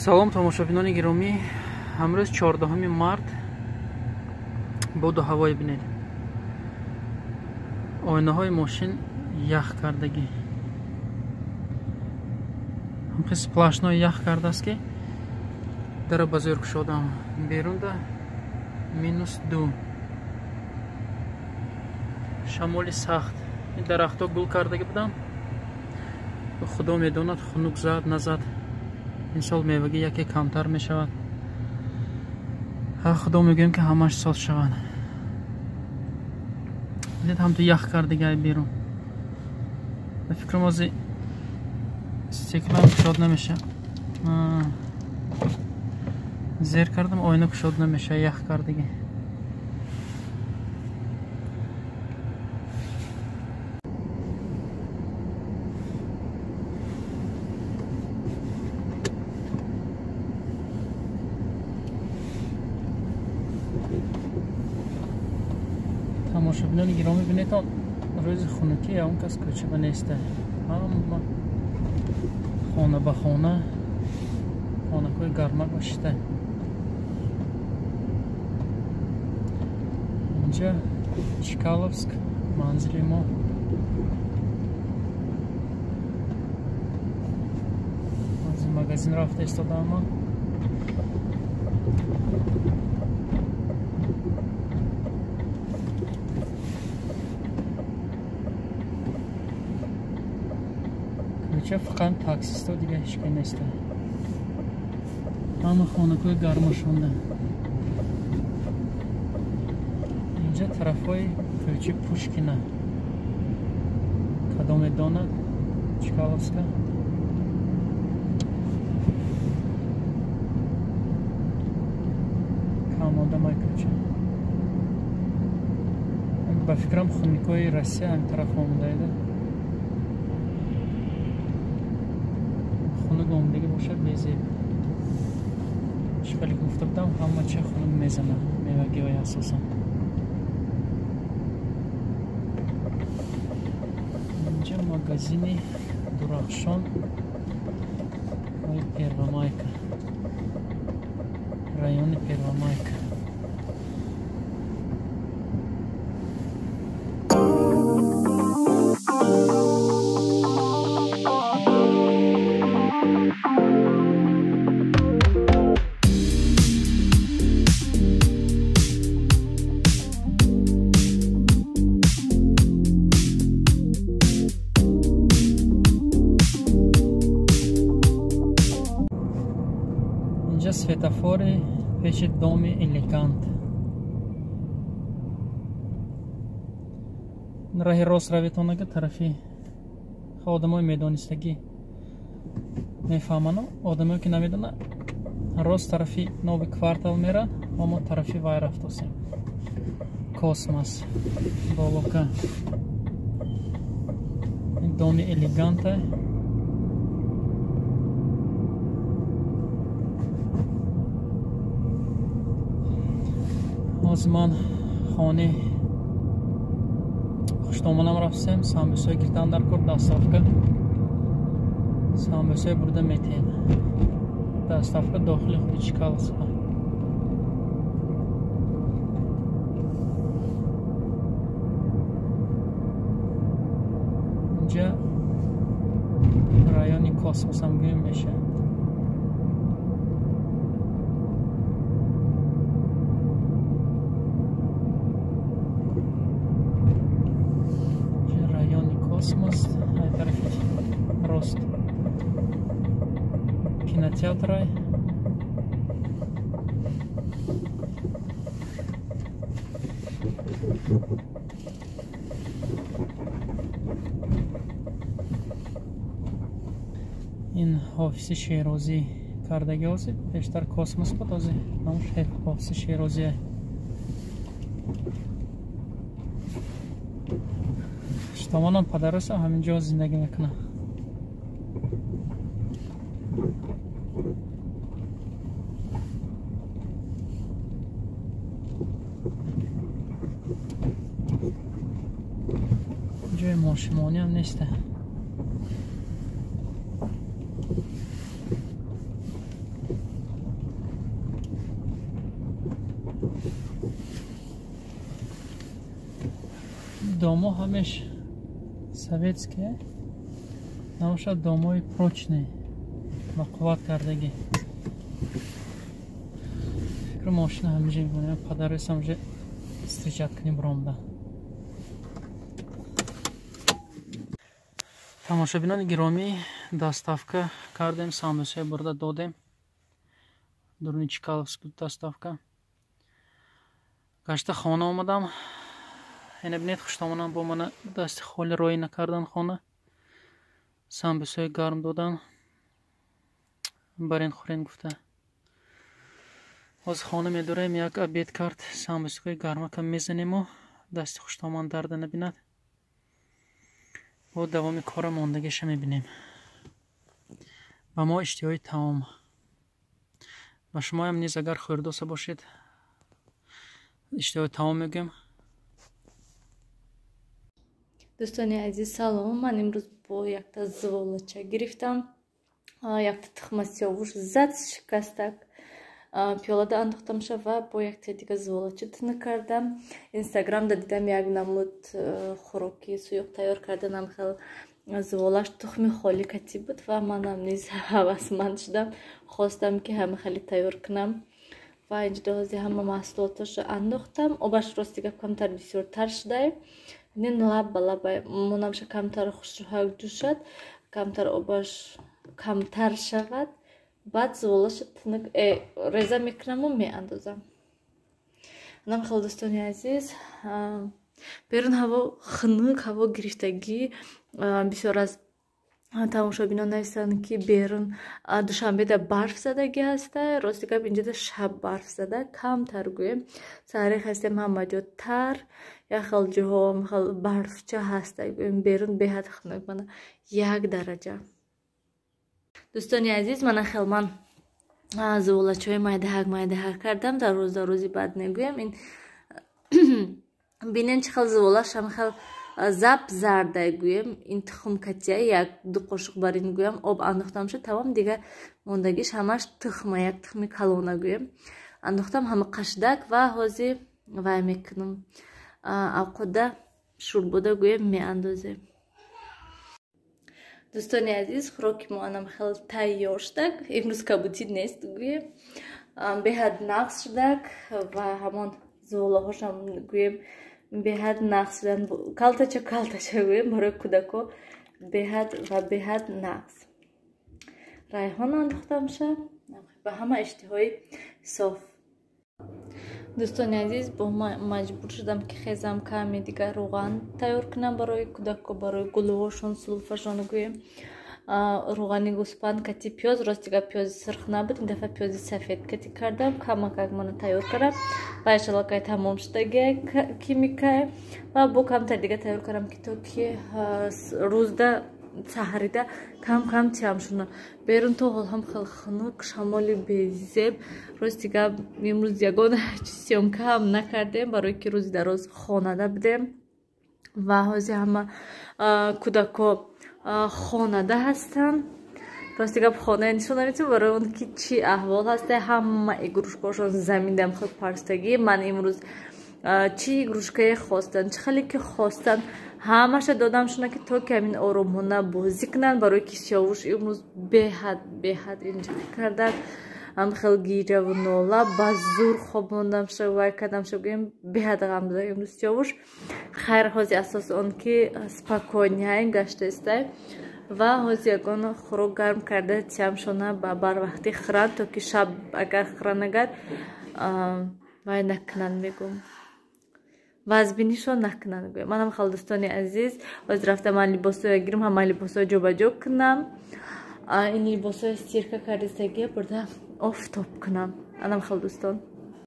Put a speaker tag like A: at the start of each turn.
A: салом тамошобинони гиромӣ, амрӯз 14 март боду ҳавое бинед. ойнаҳои мошин ях кардагӣ. ҳамқис сплашнои ях кардааст ки дара ба зӯр кушодам. берунда -2. шамоли сахт. ин дарахтҳо гул кардагӣ буданд. худо медонад хунук зад назад. ин сол мевагӣ яке камтар мешавад. худо мегӯем ки ҳамаш сод шавад. дид ҳам ту ях кардагӣ берун. ба фикрам ози стеклам кушод намеша. зер кардам, ойна кушод намеша, ях кардагӣ. тамошобинони гиромӣ, бинед рӯзи хунукӣ ягон кас кӯчиба неста. ҳама хона ба хона хонакҳои гарма бошида. инҷа Чкаловск манзили мо. аз магазин рафта истодам. کوچه فقط تاکسیستا دیگه هیچ که نیست. همه خانه‌های گرما شونده. اینجا طرفای کوچه پوشکینه. کدام دانه چکالوفسکا. کامونده مای کوچه. با فکرم خونیکای روسیه هم طرف آمده ایده. خونه گمدگی باشد بیزیب. شکلی گفته بودم همه چه خونه میزنه میوگی های اساسا. اینجا مگزینی درخشان های پیروامایکا، رایون پیروامایکا. светофори пеши доми элегант. раҳи рост равитонаги тарафи одамои медонистагӣ мефаҳманд. одамое ки намедона рост тарафи нови квартал мера, омо тарафи вай рафтосем. космос болока доми элеганта. аз ман хони хуштомонам рафтем. самбусои гирдан дар кор дастафка. самбусои бурда метен. дастафка дохили худи Чкаловска. инҷа райони космосам гӯем меша. космос, тарафи рост кинотеатрай. ин офиси Шерозӣ кардаги ози бештар космос буд. ози намуш офиси Шерозӣ. тамонан падароса ҳаминҷо зиндагӣ мекунам. ҷои мошимонӣ ҳам нест. домо ҳамеш советские, намошад домои прочные, бақувват кардаги. Фикр мошина ҳамиҷа мебонем, падарес ҳамиҷа стричаткани бромда. тамошобинони гиромӣ, доставка кардем, самбусаи бурда додем. дуруни Чкаловск доставка. гашта хона омадам. Ина бинед хуштомонам бо мана дасти холи роӣ накардан хона. Самбусаи гарм додан. барин хӯрен гуфта. ҳозир хона медорем, як обед кард, самбусаи гармака мезанему, дасти хуштомон дарда набинад. бо давоми кора мондагиша мебинем. ба мо иштиҳои таом. ба шумоям низ агар хӯрдоса бошед, иштиҳои таом мегӯям.
B: Дӯстони азиз, салом. Ман имрӯз бо якта зволоча гирифтам. Якта тухмасиёвуш зад шикастак пиёлада андохтамша ва бо якта дига зволоча тина кардам. Инстаграмда дидам як намуд хӯроки суюқ тайёр карданам, хел зволаш тухми холи кати буд ва манам низ ҳавасманд шудам, хостам ки ҳама хеле тайёр кунам. ва инҷода ҳозир ҳама маҳсулоташро андохтам. Обаш ростига камтар бисёртар шудай. Нин лаб ба лабай монамша камтар хушрӯҳак ҷӯшад, камтар обаш камтар шавад. баъд зволаша тинак реза мекунаму меандозам. Анам хел дӯстони азиз, берун ҳаво хунук, ҳаво гирифтагӣ. Бисёр аз тамошобинон нависанд ки берун душанбеда барф задагӣ ҳастай. Рости гап инҷода шаб барф зада, камтар гӯем. Саҳаре хастем ҳама ҷо тар, як хел ҷоҳо хел барфча ҳастай гӯем. Берун беҳад хунук мана 1 дараҷа. Дӯстони азиз, мана хелман зволачаҳои майдаҳак кардам. дар рӯзи баъд негӯям. Ин бинен чӣ хел зволаш ҳам хел зап зардай гӯем. Ин тухмкатия 1-2 қошуқ бар ин гӯям. об андохтам шуд тамом, дига мондагиш ҳамаш тухма, як тухми калона гӯем. Андохтам ҳама қашдак ва ҳозир вай мекунам. авқода шӯрбода гӯем меандозем. Дӯстони азиз, хӯроки мо анам хел тайёр шудак. Имрӯз кабутӣ нест гӯем. Беҳад нағз шудак ва ҳамон зволаҳошам гӯем беҳад нағз шудан. Калтача гӯем барои кӯдако беҳад нағз. Райҳон андохтамша ба ҳама иштиҳои соф. дӯстони азиз, бо маҷбур шудам ки хезам каме дига роған тайёр кунам барои кӯдако, барои гулӯҳошон, сулфашон гӯем. роғани гӯспанд кати пиёз, ростига пиёзи сирх набуд, ин дафъа пиёзи сафед кати кардам. Камакак мана тайёр кардам ва иншаллакай тамом шудагия кимикай ва бо камтар дига тайёр кардам ки то ки рӯзда саҳарида кам тиам шуна. Берун то ҳол ҳам хел хунук, шамоли безеб. Рости гап имрӯз ягона сёмка ҳам накардем, барое ки рӯзи дароз хонада будем ва ҳозир ҳама кӯдако хонада ҳастанд. Рости гап хона нишон наметавонам барои он ки чӣ аҳвол ҳастай. Ҳама игрушкаҳошон заминдам хел парстагӣ. Ман имрӯз чӣ игрушкае хостанд, чӣ хеле ки хостанд, ҳамаша додамшона ки то ки ҳамин оромона бозӣ кунанд. Барои ки сиёвуш имрӯз беҳад инҷой кардак. ҳам хел гираву нола, ба зур хобондамша, вай кардамша гӯем беҳад ғам зада имрӯз сиёвуш. Хайр, ҳозир асоси он ки спокойняй гаштаистай ва ҳозир ягон хӯрок гарм карда тиямшона ба барвақти хӯранд, то ки шаб агар хӯра нагар вай накунанд мегӯм. вазбинишон накунанд гӯем. Манам хел дӯстони азиз, ҳозир рафтам ман либосҳоя гирим, ҳама либосҳоя ҷобаҷо кунам. ин либосҳои стирка кардистагия бурда офтоб кунам. Анам хел дӯстон.